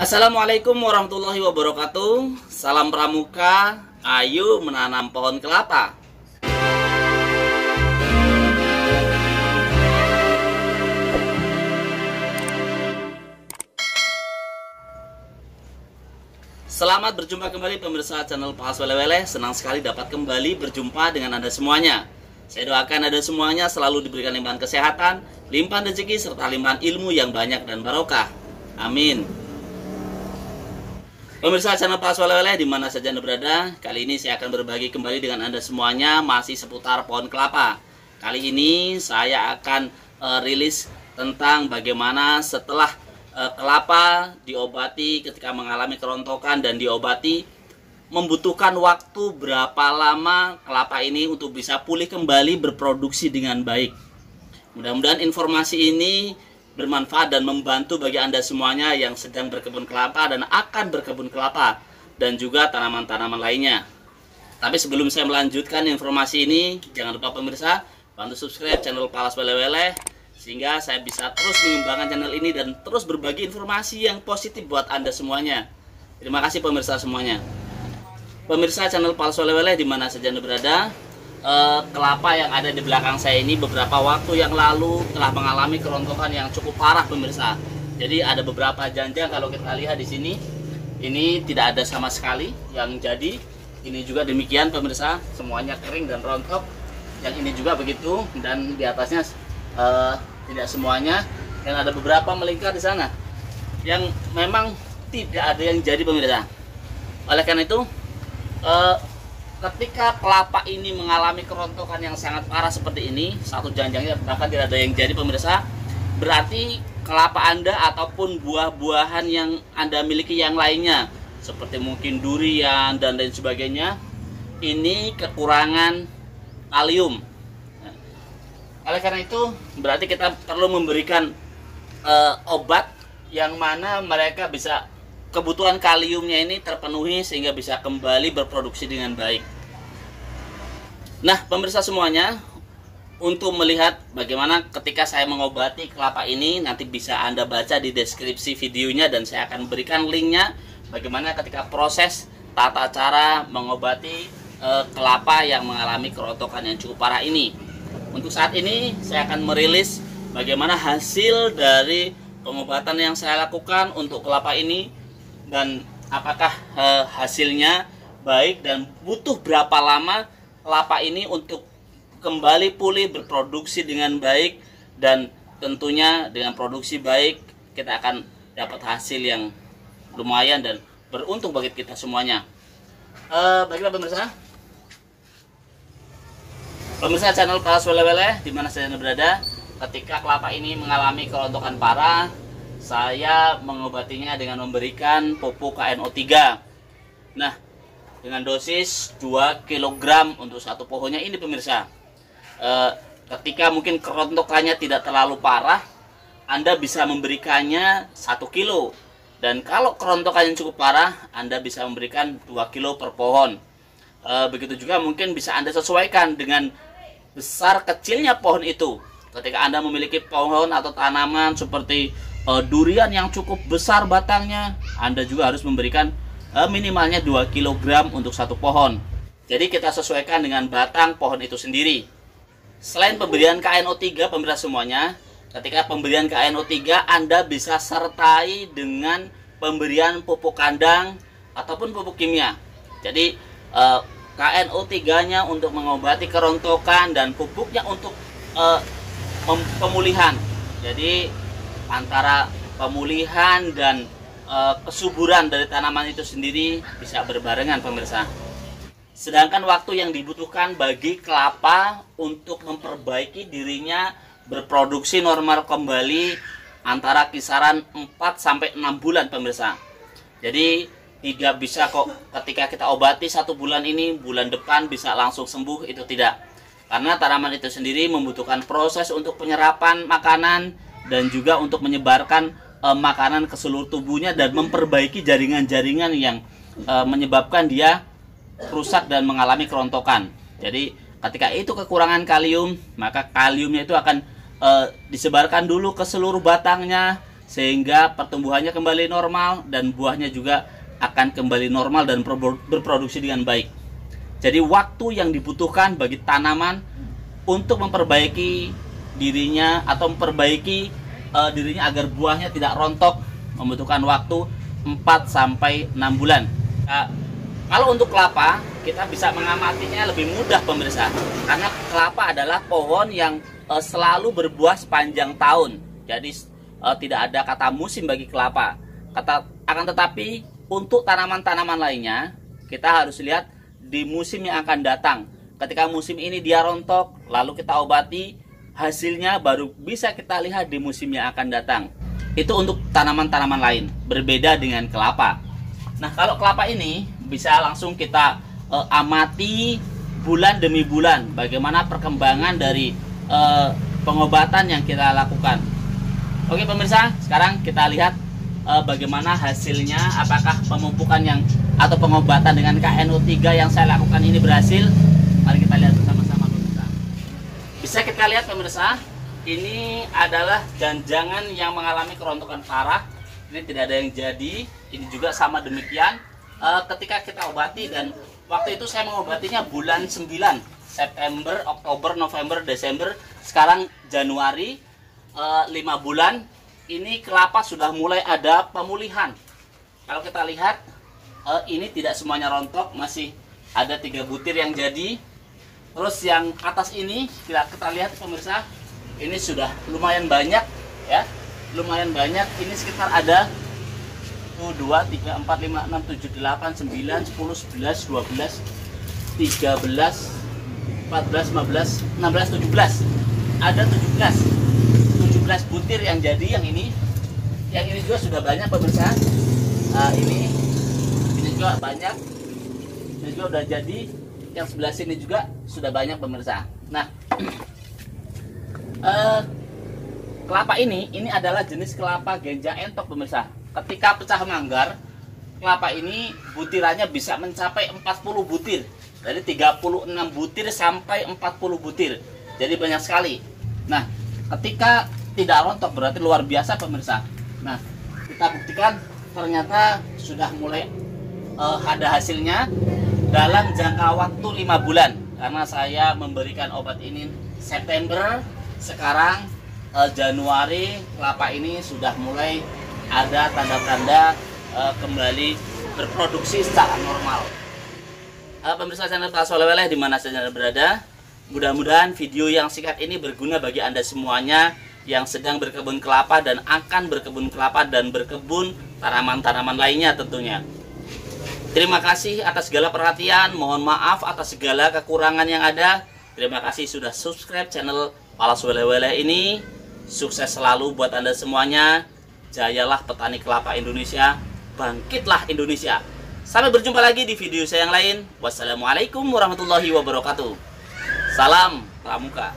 Assalamualaikum warahmatullahi wabarakatuh. Salam pramuka, ayo menanam pohon kelapa. Selamat berjumpa kembali pemirsa channel Pak Welewele. Senang sekali dapat kembali berjumpa dengan Anda semuanya. Saya doakan Anda semuanya selalu diberikan limpahan kesehatan, limpahan rezeki, serta limpahan ilmu yang banyak dan barokah. Amin. Pemirsa channel Pak Welewele di mana saja Anda berada, kali ini saya akan berbagi kembali dengan Anda semuanya masih seputar pohon kelapa. Kali ini saya akan rilis tentang bagaimana setelah kelapa diobati ketika mengalami kerontokan dan diobati, membutuhkan waktu berapa lama kelapa ini untuk bisa pulih kembali berproduksi dengan baik. Mudah-mudahan informasi ini bermanfaat dan membantu bagi Anda semuanya yang sedang berkebun kelapa dan akan berkebun kelapa dan juga tanaman-tanaman lainnya. Tapi sebelum saya melanjutkan informasi ini, jangan lupa pemirsa bantu subscribe channel Pak Welewele sehingga saya bisa terus mengembangkan channel ini dan terus berbagi informasi yang positif buat Anda semuanya. Terima kasih pemirsa semuanya. Pemirsa channel Pak Welewele di mana saja Anda berada, kelapa yang ada di belakang saya ini beberapa waktu yang lalu telah mengalami kerontokan yang cukup parah pemirsa. Jadi ada beberapa janjang, kalau kita lihat di sini, ini tidak ada sama sekali yang jadi. Ini juga demikian pemirsa, semuanya kering dan rontok. Yang ini juga begitu, dan di atasnya tidak semuanya, dan ada beberapa melingkar di sana yang memang tidak ada yang jadi pemirsa. Oleh karena itu, ketika kelapa ini mengalami kerontokan yang sangat parah seperti ini, satu janjangnya bahkan tidak ada yang jadi pemirsa, berarti kelapa Anda ataupun buah-buahan yang Anda miliki yang lainnya, seperti mungkin durian dan lain sebagainya, ini kekurangan kalium. Oleh karena itu, berarti kita perlu memberikan obat yang mana mereka bisa kebutuhan kaliumnya ini terpenuhi sehingga bisa kembali berproduksi dengan baik. Nah, pemirsa semuanya, untuk melihat bagaimana ketika saya mengobati kelapa ini, nanti bisa Anda baca di deskripsi videonya dan saya akan berikan linknya bagaimana ketika proses tata cara mengobati kelapa yang mengalami kerontokan yang cukup parah ini. Untuk saat ini saya akan merilis bagaimana hasil dari pengobatan yang saya lakukan untuk kelapa ini, dan apakah hasilnya baik dan butuh berapa lama kelapa ini untuk kembali pulih berproduksi dengan baik, dan tentunya dengan produksi baik kita akan dapat hasil yang lumayan dan beruntung bagi kita semuanya. Baiklah pemirsa channel Pak Welewele di mana saya berada, ketika kelapa ini mengalami kerontokan parah, saya mengobatinya dengan memberikan pupuk KNO3. Nah, dengan dosis 2 kg untuk satu pohonnya ini pemirsa. Ketika mungkin kerontokannya tidak terlalu parah, Anda bisa memberikannya 1 kilo. Dan kalau kerontokannya cukup parah, Anda bisa memberikan 2 kilo per pohon. Begitu juga mungkin bisa Anda sesuaikan dengan besar kecilnya pohon itu. Ketika Anda memiliki pohon atau tanaman seperti durian yang cukup besar batangnya, Anda juga harus memberikan minimalnya 2 kg untuk satu pohon. Jadi kita sesuaikan dengan batang pohon itu sendiri. Selain pemberian KNO3 pemirsa semuanya, ketika pemberian KNO3 Anda bisa sertai dengan pemberian pupuk kandang ataupun pupuk kimia. Jadi KNO3-nya untuk mengobati kerontokan dan pupuknya untuk pemulihan. Jadi antara pemulihan dan kesuburan dari tanaman itu sendiri bisa berbarengan pemirsa. Sedangkan waktu yang dibutuhkan bagi kelapa untuk memperbaiki dirinya berproduksi normal kembali antara kisaran 4-6 bulan pemirsa. Jadi tidak bisa kok ketika kita obati 1 bulan ini, bulan depan bisa langsung sembuh, itu tidak. Karena tanaman itu sendiri membutuhkan proses untuk penyerapan makanan dan juga untuk menyebarkan makanan ke seluruh tubuhnya dan memperbaiki jaringan-jaringan yang menyebabkan dia rusak dan mengalami kerontokan. Jadi ketika itu kekurangan kalium, maka kaliumnya itu akan disebarkan dulu ke seluruh batangnya sehingga pertumbuhannya kembali normal dan buahnya juga akan kembali normal dan berproduksi dengan baik. Jadi waktu yang dibutuhkan bagi tanaman untuk memperbaiki dirinya atau memperbaiki dirinya agar buahnya tidak rontok membutuhkan waktu 4-6 bulan. Nah, kalau untuk kelapa kita bisa mengamatinya lebih mudah pemirsa, karena kelapa adalah pohon yang selalu berbuah sepanjang tahun. Jadi tidak ada kata musim bagi kelapa. Akan tetapi untuk tanaman-tanaman lainnya kita harus lihat di musim yang akan datang. Ketika musim ini dia rontok, lalu kita obati, hasilnya baru bisa kita lihat di musim yang akan datang. Itu untuk tanaman-tanaman lain, berbeda dengan kelapa. Nah, kalau kelapa ini bisa langsung kita amati bulan demi bulan bagaimana perkembangan dari pengobatan yang kita lakukan. Oke pemirsa, sekarang kita lihat bagaimana hasilnya, apakah pemupukan atau pengobatan dengan KNO3 yang saya lakukan ini berhasil. Mari kita lihat bersama-sama pemirsa. Bisa kita lihat pemirsa, ini adalah janjangan yang mengalami kerontokan parah. Ini tidak ada yang jadi. Ini juga sama demikian. Ketika kita obati, dan waktu itu saya mengobatinya bulan 9, September, Oktober, November, Desember. Sekarang Januari, 5 bulan. Ini kelapa sudah mulai ada pemulihan. Kalau kita lihat, ini tidak semuanya rontok, masih ada 3 butir yang jadi. Terus yang atas ini kita lihat pemirsa, ini sudah lumayan banyak ya, lumayan banyak. Ini sekitar ada 1, 2, 3, 4, 5, 6, 7, 8, 9, 10, 11, 12, 13, 14, 15, 16, 17. Ada 17 butir yang jadi. Yang ini juga sudah banyak pemirsa. Ini juga banyak. Ini juga udah jadi. Yang sebelah sini juga sudah banyak pemirsa. Nah, kelapa ini adalah jenis kelapa genjang entok pemirsa. Ketika pecah manggar, kelapa ini butirannya bisa mencapai 40 butir. Dari 36 butir sampai 40 butir. Jadi banyak sekali. Nah, ketika tidak rontok berarti luar biasa pemirsa. Nah, kita buktikan ternyata sudah mulai ada hasilnya dalam jangka waktu 5 bulan. Karena saya memberikan obat ini September, sekarang Januari kelapa ini sudah mulai ada tanda-tanda kembali berproduksi secara normal. Pemirsa channel Pak Soleh di mana saja Anda berada, mudah-mudahan video yang singkat ini berguna bagi Anda semuanya yang sedang berkebun kelapa dan akan berkebun kelapa dan berkebun tanaman-tanaman lainnya tentunya. Terima kasih atas segala perhatian, mohon maaf atas segala kekurangan yang ada. Terima kasih sudah subscribe channel Palas Wele-Wele ini. Sukses selalu buat Anda semuanya. Jayalah petani kelapa Indonesia, bangkitlah Indonesia. Sampai berjumpa lagi di video saya yang lain. Wassalamualaikum warahmatullahi wabarakatuh. Salam Pramuka.